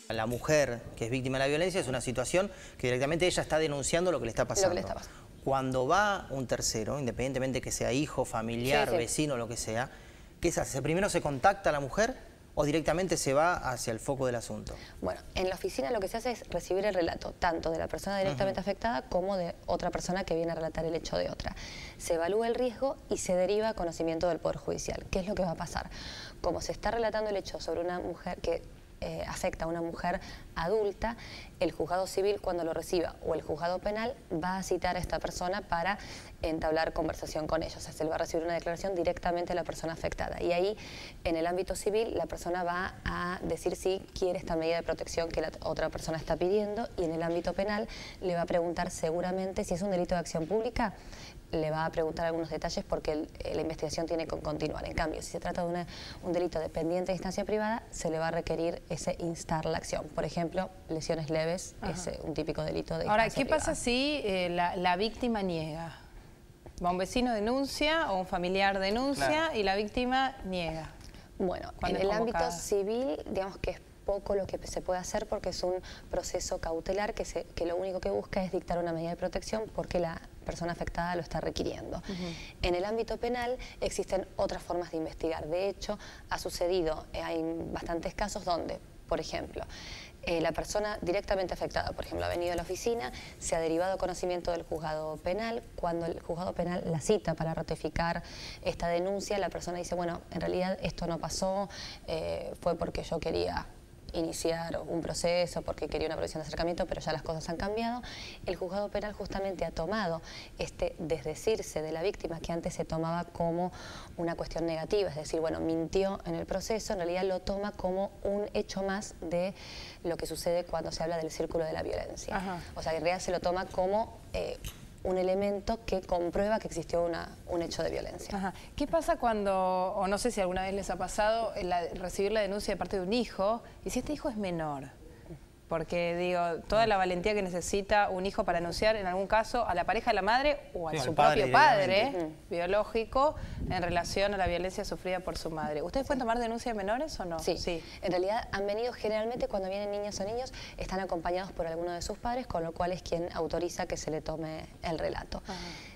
La mujer que es víctima de la violencia es una situación que directamente ella está denunciando lo que le está pasando. Cuando va un tercero, independientemente que sea hijo, familiar, vecino, lo que sea, ¿qué se hace? ¿Primero se contacta a la mujer o directamente se va hacia el foco del asunto? Bueno, en la oficina lo que se hace es recibir el relato, tanto de la persona directamente afectada como de otra persona que viene a relatar el hecho de otra. Se evalúa el riesgo y se deriva a conocimiento del Poder Judicial. ¿Qué es lo que va a pasar? Como se está relatando el hecho sobre una mujer que afecta a una mujer adulta, el juzgado civil cuando lo reciba o el juzgado penal va a citar a esta persona para entablar conversación con ellos. O sea, se le va a recibir una declaración directamente a la persona afectada. Y ahí, en el ámbito civil, la persona va a decir si quiere esta medida de protección que la otra persona está pidiendo, y en el ámbito penal le va a preguntar seguramente si es un delito de acción pública, le va a preguntar algunos detalles porque la investigación tiene que continuar. En cambio, si se trata de un delito dependiente de instancia privada, se le va a requerir ese instar la acción. Por ejemplo, lesiones leves es un típico delito de instancia privada. Ahora, ¿qué pasa si la víctima niega? Va un vecino denuncia o un familiar denuncia y la víctima niega. Bueno, en el ámbito civil, digamos que es poco lo que se puede hacer porque es un proceso cautelar que lo único que busca es dictar una medida de protección porque la persona afectada lo está requiriendo. En el ámbito penal existen otras formas de investigar. De hecho, ha sucedido, hay bastantes casos donde, por ejemplo, la persona directamente afectada, por ejemplo, ha venido a la oficina, se ha derivado conocimiento del juzgado penal. Cuando el juzgado penal la cita para ratificar esta denuncia, la persona dice, bueno, en realidad esto no pasó, fue porque yo quería iniciar un proceso, porque quería una provisión de acercamiento, pero ya las cosas han cambiado. El juzgado penal justamente ha tomado este desdecirse de la víctima, que antes se tomaba como una cuestión negativa, es decir, bueno, mintió en el proceso, en realidad lo toma como un hecho más de lo que sucede cuando se habla del círculo de la violencia. O sea, en realidad se lo toma como un elemento que comprueba que existió un hecho de violencia. ¿Qué pasa cuando, o no sé si alguna vez les ha pasado, recibir la denuncia de parte de un hijo, y si este hijo es menor? Porque, digo, toda la valentía que necesita un hijo para denunciar, en algún caso, a la pareja de la madre o a su propio padre biológico en relación a la violencia sufrida por su madre. ¿Ustedes pueden tomar denuncias de menores o no? Sí. En realidad han venido generalmente cuando vienen niñas o niños, están acompañados por alguno de sus padres, con lo cual es quien autoriza que se le tome el relato.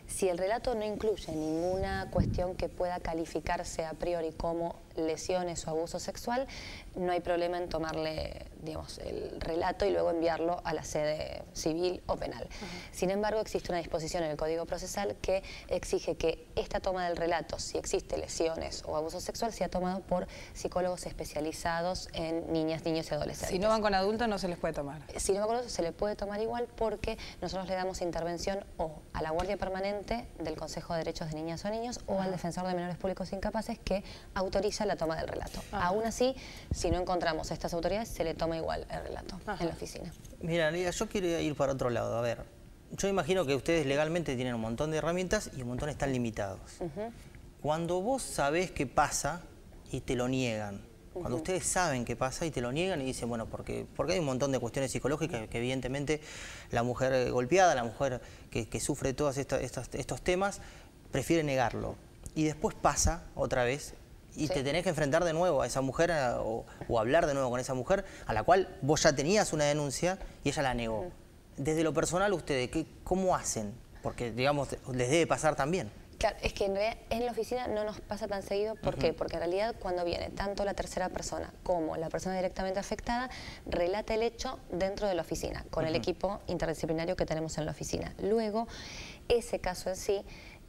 Si el relato no incluye ninguna cuestión que pueda calificarse a priori como lesiones o abuso sexual, no hay problema en tomarle, digamos, el relato y luego enviarlo a la sede civil o penal. Sin embargo, existe una disposición en el Código Procesal que exige que esta toma del relato, si existe lesiones o abuso sexual, sea tomado por psicólogos especializados en niñas, niños y adolescentes. Si no van con adultos, no se les puede tomar. Si no van con adultos, se le puede tomar igual porque nosotros le damos intervención o a la Guardia Permanente del Consejo de Derechos de Niñas o Niños o al Defensor de Menores Públicos Incapaces, que autoriza la toma del relato. Aún así, si no encontramos a estas autoridades, se le toma igual el relato en la oficina. Mira, Lidia, yo quiero ir para otro lado. A ver, yo imagino que ustedes legalmente tienen un montón de herramientas y un montón están limitados. Cuando vos sabés qué pasa y te lo niegan, cuando ustedes saben qué pasa y te lo niegan y dicen, bueno, porque hay un montón de cuestiones psicológicas que evidentemente la mujer golpeada, la mujer que sufre todos estos temas, prefiere negarlo. Y después pasa otra vez y te tenés que enfrentar de nuevo a esa mujer o hablar de nuevo con esa mujer a la cual vos ya tenías una denuncia y ella la negó. Desde lo personal, ustedes, ¿cómo hacen? Porque, digamos, les debe pasar también. Claro, es que en la oficina no nos pasa tan seguido. ¿Por qué? Porque en realidad cuando viene tanto la tercera persona como la persona directamente afectada, relata el hecho dentro de la oficina, con el equipo interdisciplinario que tenemos en la oficina. Luego, ese caso en sí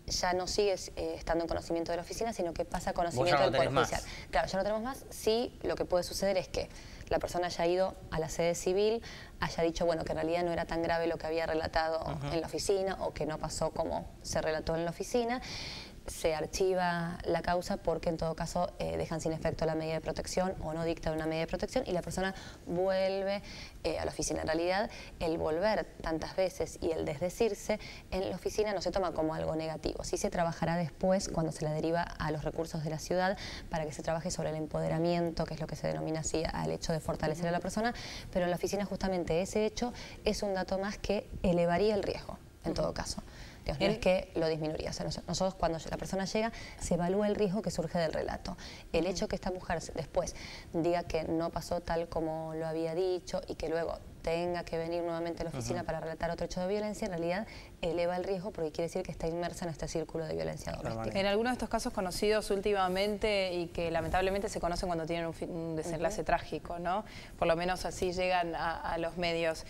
ya no sigue estando en conocimiento de la oficina, sino que pasa a conocimiento del Poder Judicial. Claro, ya no tenemos más. Sí, lo que puede suceder es que la persona haya ido a la sede civil, haya dicho, bueno, que en realidad no era tan grave lo que había relatado en la oficina o que no pasó como se relató en la oficina. Se archiva la causa porque en todo caso dejan sin efecto la medida de protección o no dictan una medida de protección y la persona vuelve a la oficina. En realidad, el volver tantas veces y el desdecirse en la oficina no se toma como algo negativo. Sí se trabajará después cuando se la deriva a los recursos de la ciudad para que se trabaje sobre el empoderamiento, que es lo que se denomina así al hecho de fortalecer a la persona, pero en la oficina justamente ese hecho es un dato más que elevaría el riesgo, en todo caso. No es que lo disminuiría. O sea, nosotros cuando la persona llega se evalúa el riesgo que surge del relato. El hecho que esta mujer después diga que no pasó tal como lo había dicho y que luego tenga que venir nuevamente a la oficina para relatar otro hecho de violencia, en realidad eleva el riesgo porque quiere decir que está inmersa en este círculo de violencia doméstica. En algunos de estos casos conocidos últimamente y que lamentablemente se conocen cuando tienen un desenlace trágico, ¿no? Por lo menos así llegan a los medios.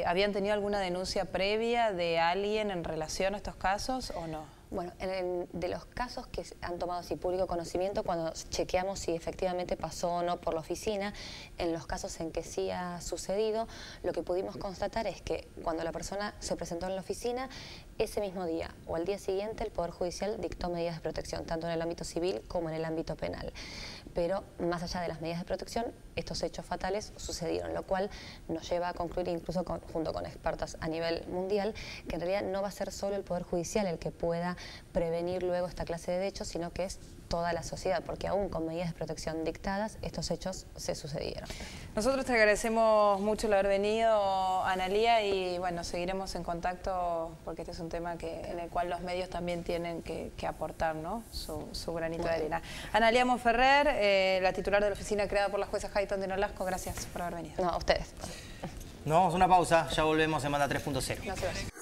¿Habían tenido alguna denuncia previa de alguien en relación a estos casos o no? Bueno, de los casos que han tomado así público conocimiento, cuando chequeamos si efectivamente pasó o no por la oficina, en los casos en que sí ha sucedido, lo que pudimos constatar es que cuando la persona se presentó en la oficina, ese mismo día o al día siguiente el Poder Judicial dictó medidas de protección, tanto en el ámbito civil como en el ámbito penal. Pero más allá de las medidas de protección, estos hechos fatales sucedieron, lo cual nos lleva a concluir, incluso junto con expertos a nivel mundial, que en realidad no va a ser solo el Poder Judicial el que pueda prevenir luego esta clase de hechos, sino que es toda la sociedad, porque aún con medidas de protección dictadas, estos hechos se sucedieron. Nosotros te agradecemos mucho el haber venido, Analía, y bueno, seguiremos en contacto porque este es un tema en el cual los medios también tienen que aportar, ¿no? su granito de arena. Analía Monferrer, la titular de la oficina creada por la jueza Hayton de Nolasco, gracias por haber venido. No, a ustedes. Nos vamos a una pausa, ya volvemos en Manda 3.0. No se vayan.